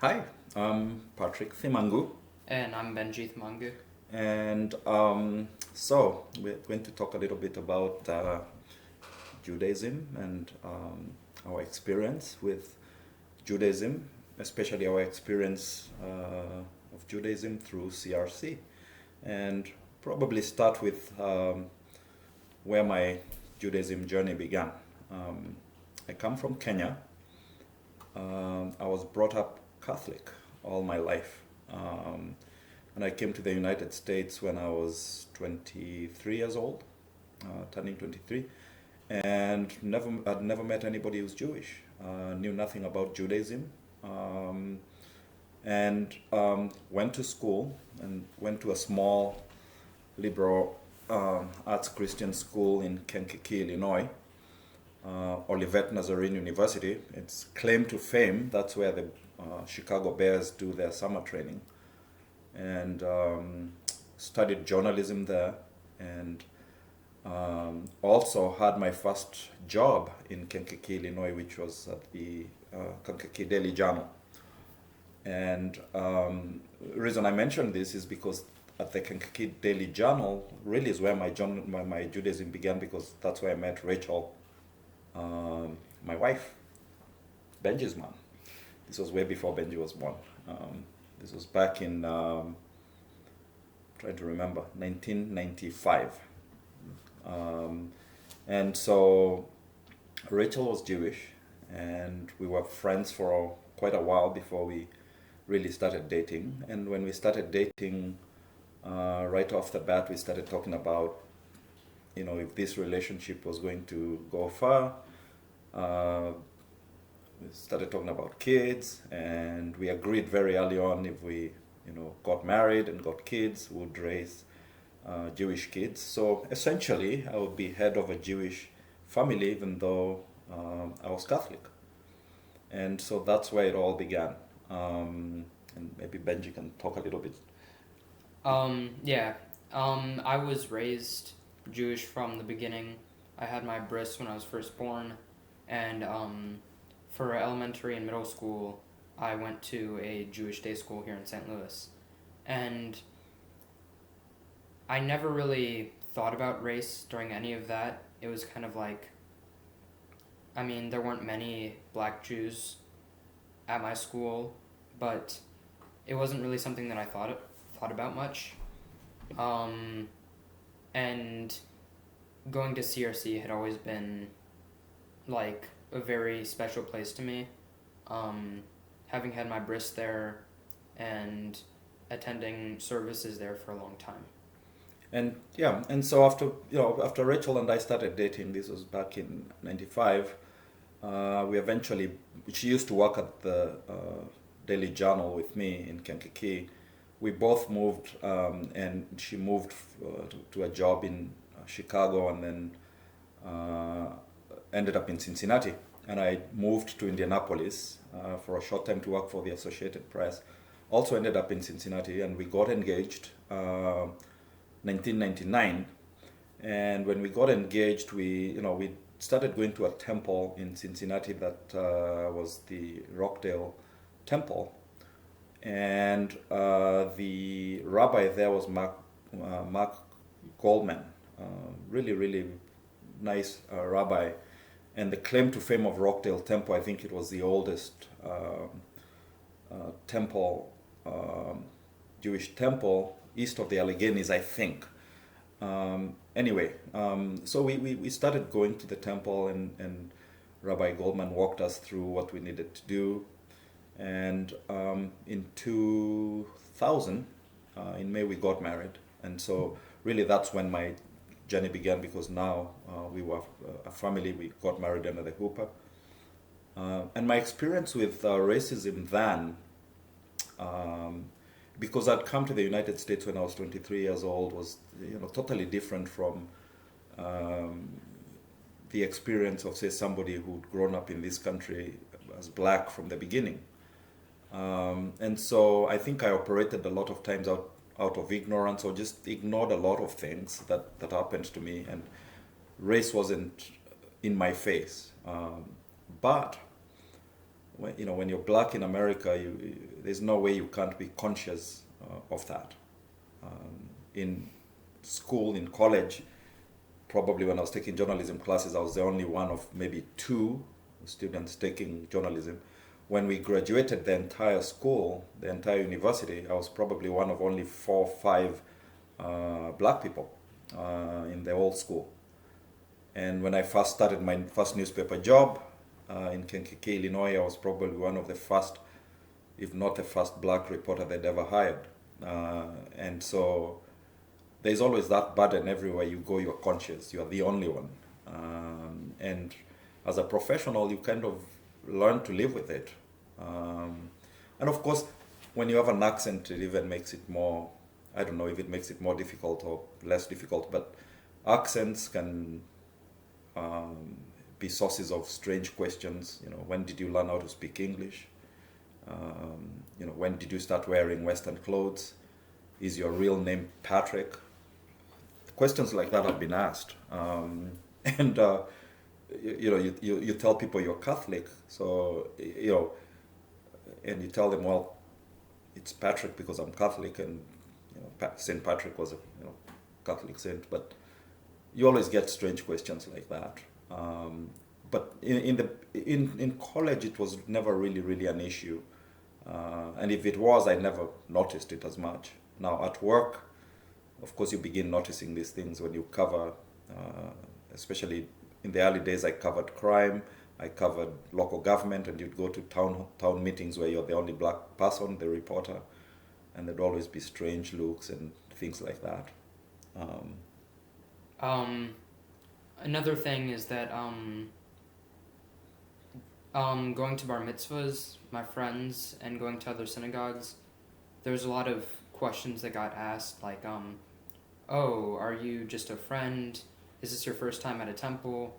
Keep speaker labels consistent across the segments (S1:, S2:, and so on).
S1: Hi, I'm Patrick Thimangu,
S2: And I'm Benjie Thimangu.
S1: and so we're going to talk a little bit about Judaism and our experience with Judaism, especially our experience of Judaism through CRC, and probably start with where my Judaism journey began. I come from Kenya. I was brought up Catholic all my life. And I came to the United States when I was 23 years old, turning 23, and I'd never met anybody who's Jewish. Knew nothing about Judaism, and went to school and went to a small liberal arts Christian school in Kankakee, Illinois. Olivet Nazarene University. It's claim to fame. That's where the Chicago Bears do their summer training. And studied journalism there, and also had my first job in Kankakee, Illinois, which was at the Kankakee Daily Journal. And the reason I mention this is because at the Kankakee Daily Journal really is where my Judaism began, because that's where I met Rachel, my wife, Benjie's mom. This was way before Benjie was born. This was back in, trying to remember, 1995. And so Rachel was Jewish, and we were friends for quite a while before we really started dating. And when we started dating, right off the bat, we started talking about, if this relationship was going to go far. We started talking about kids, and we agreed very early on, if we, got married and got kids, we would raise Jewish kids. So essentially, I would be head of a Jewish family, even though I was Catholic. And so that's where it all began. And maybe Benjie can talk a little bit.
S2: I was raised Jewish from the beginning. I had my bris when I was first born, and for elementary and middle school, I went to a Jewish day school here in St. Louis. And I never really thought about race during any of that. It was kind of like, there weren't many black Jews at my school, but it wasn't really something that I thought about much. And going to CRC had always been like a very special place to me. Having had my bris there and attending services there for a long time.
S1: And yeah, and so after Rachel and I started dating, this was back in '95. She used to work at the Daily Journal with me in Kankakee. We both moved, and she moved to a job in Chicago, and then ended up in Cincinnati. And I moved to Indianapolis for a short time to work for the Associated Press. Also ended up in Cincinnati, and we got engaged 1999. And when we got engaged, we started going to a temple in Cincinnati that was the Rockdale Temple. And the rabbi there was Mark Goldman, really, really nice rabbi. And the claim to fame of Rockdale Temple, I think it was the oldest temple, Jewish temple east of the Alleghenies, I think. So we started going to the temple, and Rabbi Goldman walked us through what we needed to do. And in 2000, in May, we got married. And so really that's when my journey began, because now we were a family. We got married under the Hooper. And my experience with racism then, because I'd come to the United States when I was 23 years old, was totally different from the experience of, say, somebody who'd grown up in this country as black from the beginning. And so I think I operated a lot of times out of ignorance, or just ignored a lot of things that happened to me, and race wasn't in my face. But when you're black in America, there's no way you can't be conscious of that. In school, in college, probably when I was taking journalism classes, I was the only one of maybe 2 students taking journalism. When we graduated the entire school, the entire university, I was probably one of only 4 or 5 black people in the whole school. And when I first started my first newspaper job in Kankakee, Illinois, I was probably one of the first, if not the first, black reporter they'd ever hired. And so there's always that burden everywhere you go, you're conscious, you're the only one. And as a professional, you kind of learn to live with it. And of course, when you have an accent, it even makes it more, I don't know if it makes it more difficult or less difficult, but accents can be sources of strange questions. When did you learn how to speak English? When did you start wearing Western clothes? Is your real name Patrick? Questions like that have been asked. And you tell people you're Catholic, so, and you tell them, well, it's Patrick because I'm Catholic, and Saint Patrick was a Catholic saint, but you always get strange questions like that. But in college, it was never really an issue, and if it was, I never noticed it as much. Now at work, of course, you begin noticing these things when you cover, especially in the early days, I covered crime, I covered local government, and you'd go to town meetings where you're the only black person, the reporter, and there'd always be strange looks and things like that.
S2: Another thing is that going to bar mitzvahs, my friends, and going to other synagogues, there's a lot of questions that got asked, like, oh, are you just a friend? Is this your first time at a temple?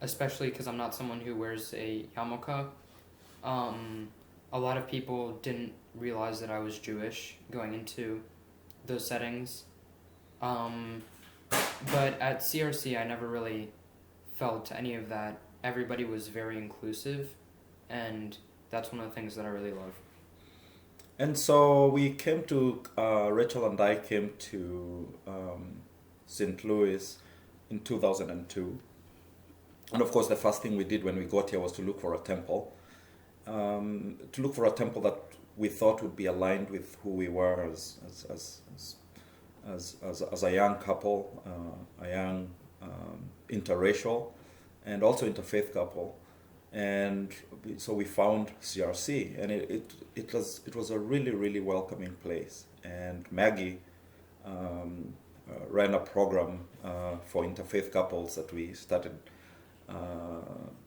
S2: Especially because I'm not someone who wears a yarmulke. A lot of people didn't realize that I was Jewish going into those settings. But at CRC, I never really felt any of that. Everybody was very inclusive, and that's one of the things that I really love.
S1: And so we came to, Rachel and I came to St. Louis in 2002. And of course, the first thing we did when we got here was to look for a temple. To look for a temple that we thought would be aligned with who we were as a young couple, a young interracial, and also interfaith couple. And so we found CRC, and it was a really welcoming place. And Maggie ran a program for interfaith couples that we started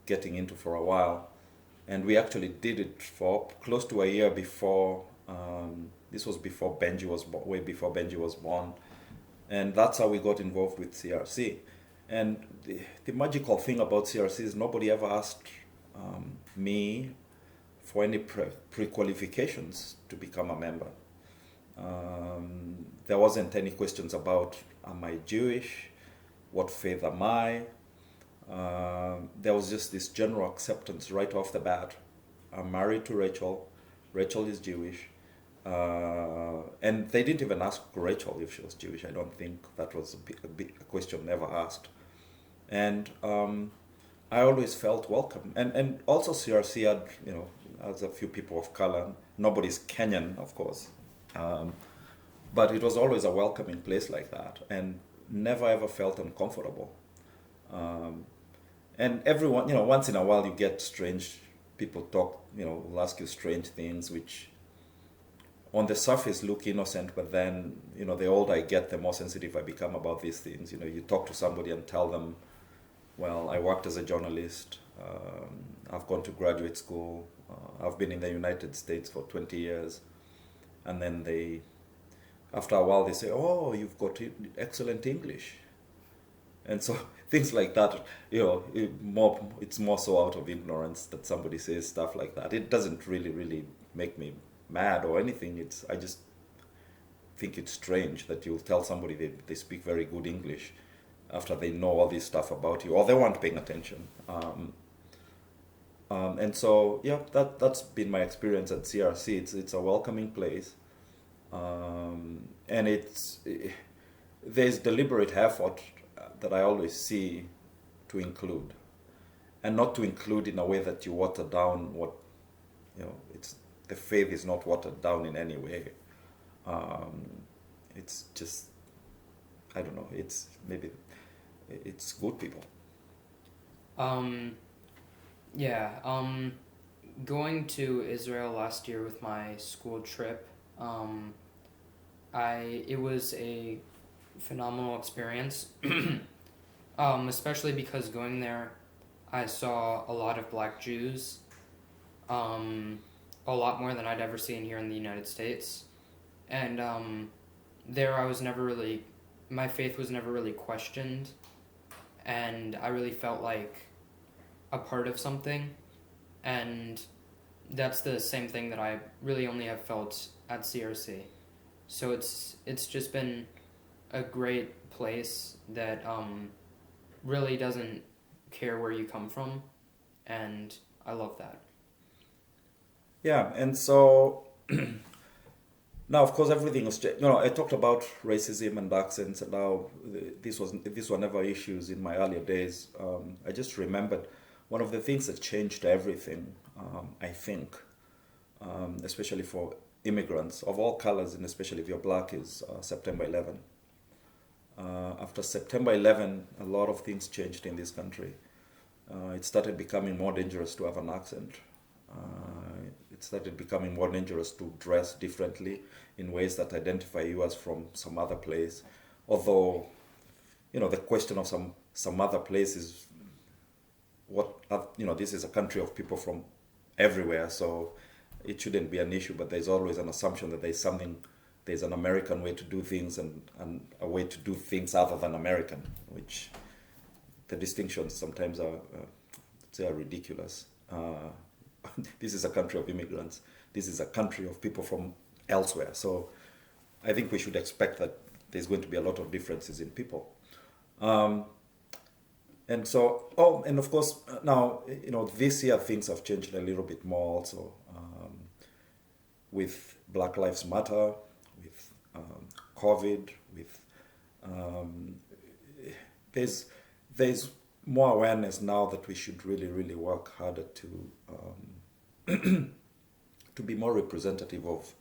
S1: getting into for a while, and we actually did it for close to a year before. This was before Benjie was way before Benjie was born, and that's how we got involved with CRC. And the magical thing about CRC is nobody ever asked me for any pre-qualifications to become a member. There wasn't any questions about, am I Jewish? What faith am I? There was just this general acceptance right off the bat. I'm married to Rachel. Rachel is Jewish. And they didn't even ask Rachel if she was Jewish. I don't think that was a question never asked. And I always felt welcome. And also CRC had, as a few people of color. Nobody's Kenyan, of course. But it was always a welcoming place like that, and never ever felt uncomfortable. And everyone, once in a while you get strange people talk, will ask you strange things which on the surface look innocent, but then, the older I get, the more sensitive I become about these things. You talk to somebody and tell them, well, I worked as a journalist, I've gone to graduate school, I've been in the United States for 20 years. And then after a while they say, oh, you've got excellent English. And so things like that, it's more so out of ignorance that somebody says stuff like that. It doesn't really make me mad or anything. I just think it's strange that you'll tell somebody they speak very good English after they know all this stuff about you, or they weren't paying attention. And so, yeah, that's been my experience at CRC. It's a welcoming place, and there's deliberate effort that I always see to include, and not to include in a way that you water down what, it's the faith is not watered down in any way. It's just, I don't know. It's good people.
S2: Yeah. Going to Israel last year with my school trip, it was a phenomenal experience. Especially because going there, I saw a lot of black Jews, a lot more than I'd ever seen here in the United States, and there my faith was never really questioned, and I really felt like a part of something, and that's the same thing that I really only have felt at CRC. So it's just been a great place that really doesn't care where you come from, and I love that.
S1: Yeah, and so now, of course, everything was. I talked about racism and accents, and now these were never issues in my earlier days. I just remembered one of the things that changed everything. I think, especially for immigrants of all colors, and especially if you're black, is September 11. After September 11, a lot of things changed in this country. It started becoming more dangerous to have an accent. It started becoming more dangerous to dress differently in ways that identify you as from some other place. Although, the question of some other place is this is a country of people from everywhere, so it shouldn't be an issue, but there's always an assumption that there's an American way to do things and a way to do things other than American, which the distinctions sometimes are ridiculous. This is a country of immigrants. This is a country of people from elsewhere. So I think we should expect that there's going to be a lot of differences in people. And of course, now, this year things have changed a little bit more also, with Black Lives Matter, with COVID, with there's more awareness now that we should really, really work harder to to be more representative of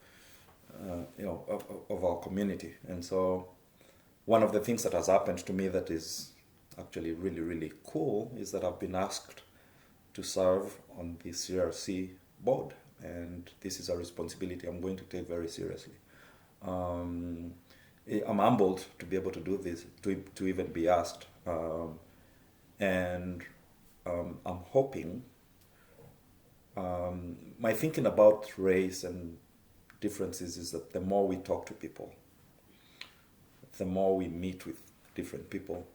S1: our community. And so one of the things that has happened to me that is actually really, really cool is that I've been asked to serve on the CRC board, and this is a responsibility I'm going to take very seriously. I'm humbled to be able to do this, to even be asked, and I'm hoping. My thinking about race and differences is that the more we talk to people, the more we meet with different people,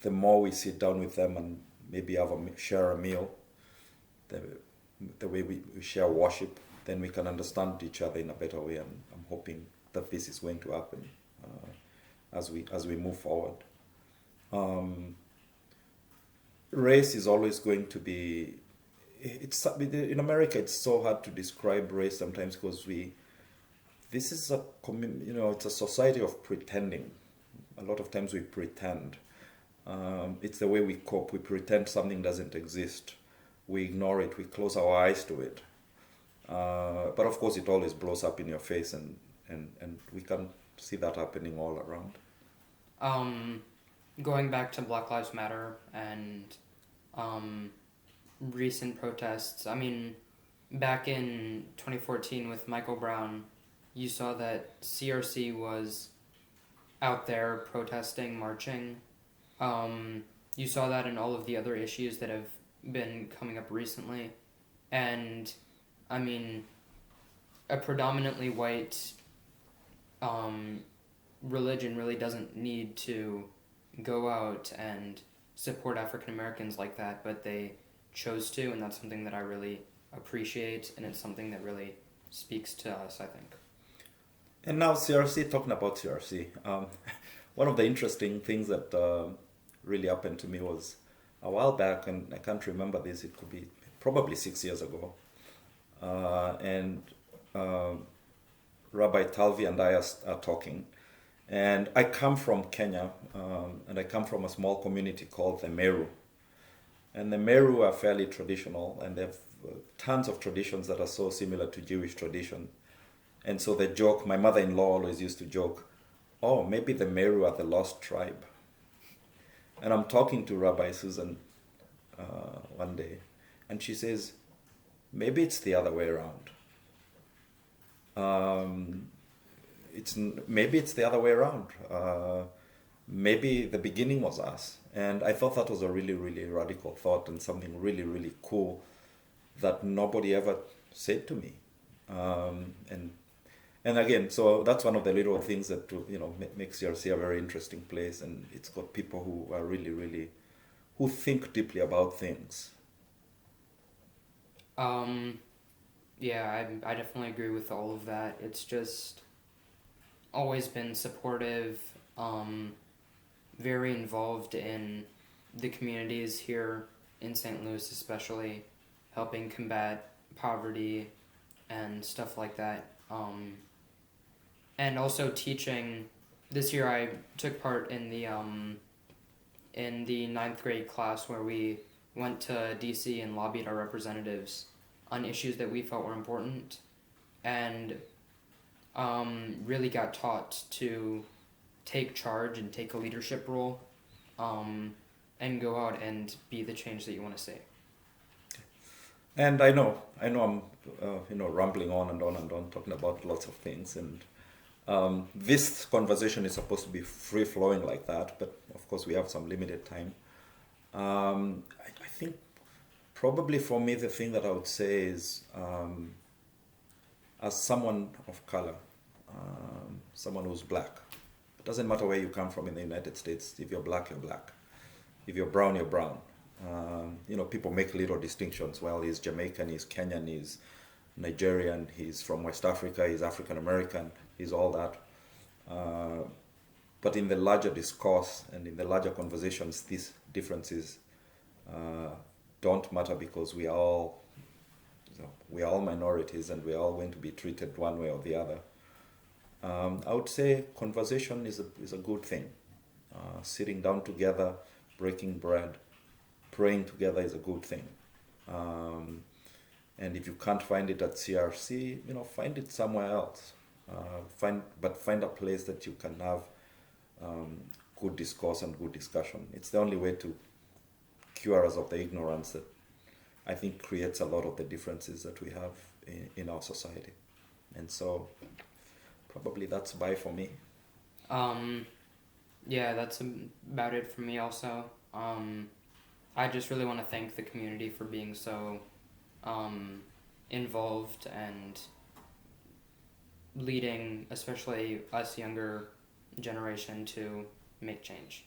S1: the more we sit down with them and maybe share a meal, the way we share worship, then we can understand each other in a better way. And I'm hoping that this is going to happen as we move forward. Race is always going to be. In America, it's so hard to describe race sometimes because this is it's a society of pretending. A lot of times we pretend. It's the way we cope. We pretend something doesn't exist. We ignore it. We close our eyes to it. But of course, it always blows up in your face, and we can see that happening all around.
S2: Going back to Black Lives Matter and recent protests, I mean, back in 2014 with Michael Brown, you saw that CRC was out there protesting, marching. You saw that in all of the other issues that have been coming up recently. And, I mean, a predominantly white religion really doesn't need to go out and support African Americans like that, but they chose to, and that's something that I really appreciate, and it's something that really speaks to us, I think.
S1: And now CRC, talking about CRC, one of the interesting things that really happened to me was a while back, and I can't remember this, it could be probably 6 years ago. And Rabbi Talvi and I are talking. And I come from Kenya, and I come from a small community called the Meru. And the Meru are fairly traditional, and they have tons of traditions that are so similar to Jewish tradition. And so the joke, my mother-in-law always used to joke, oh, maybe the Meru are the lost tribe. And I'm talking to Rabbi Susan one day, and she says, maybe it's the other way around. Maybe it's the other way around. Maybe the beginning was us. And I thought that was a really, really radical thought and something really, really cool that nobody ever said to me. And again, so that's one of the little things that makes CRC a very interesting place, and it's got people who are really, really, who think deeply about things.
S2: Yeah, I definitely agree with all of that. It's just always been supportive, very involved in the communities here in St. Louis especially, helping combat poverty and stuff like that. And also teaching. This year I took part in the 9th grade class where we went to DC and lobbied our representatives on issues that we felt were important, and really got taught to take charge and take a leadership role, and go out and be the change that you want to see.
S1: And I know I'm rambling on and on and on, talking about lots of things, and this conversation is supposed to be free flowing like that, but of course we have some limited time. I think probably for me the thing that I would say is, as someone of color, someone who's black, it doesn't matter where you come from in the United States. If you're black, you're black. If you're brown, you're brown. People make little distinctions. Well, he's Jamaican, he's Kenyan, he's Nigerian, he's from West Africa, he's African American, he's all that. But in the larger discourse and in the larger conversations, these differences don't matter, because we are all minorities, and we are all going to be treated one way or the other. I would say conversation is a good thing. Sitting down together, breaking bread, praying together is a good thing. And if you can't find it at CRC, find it somewhere else. Find a place that you can have good discourse and good discussion. It's the only way to cure us of the ignorance that I think creates a lot of the differences that we have in our society. And so probably that's bye for me.
S2: Yeah, that's about it for me also. I just really want to thank the community for being so involved and leading, especially us younger generation, to make change.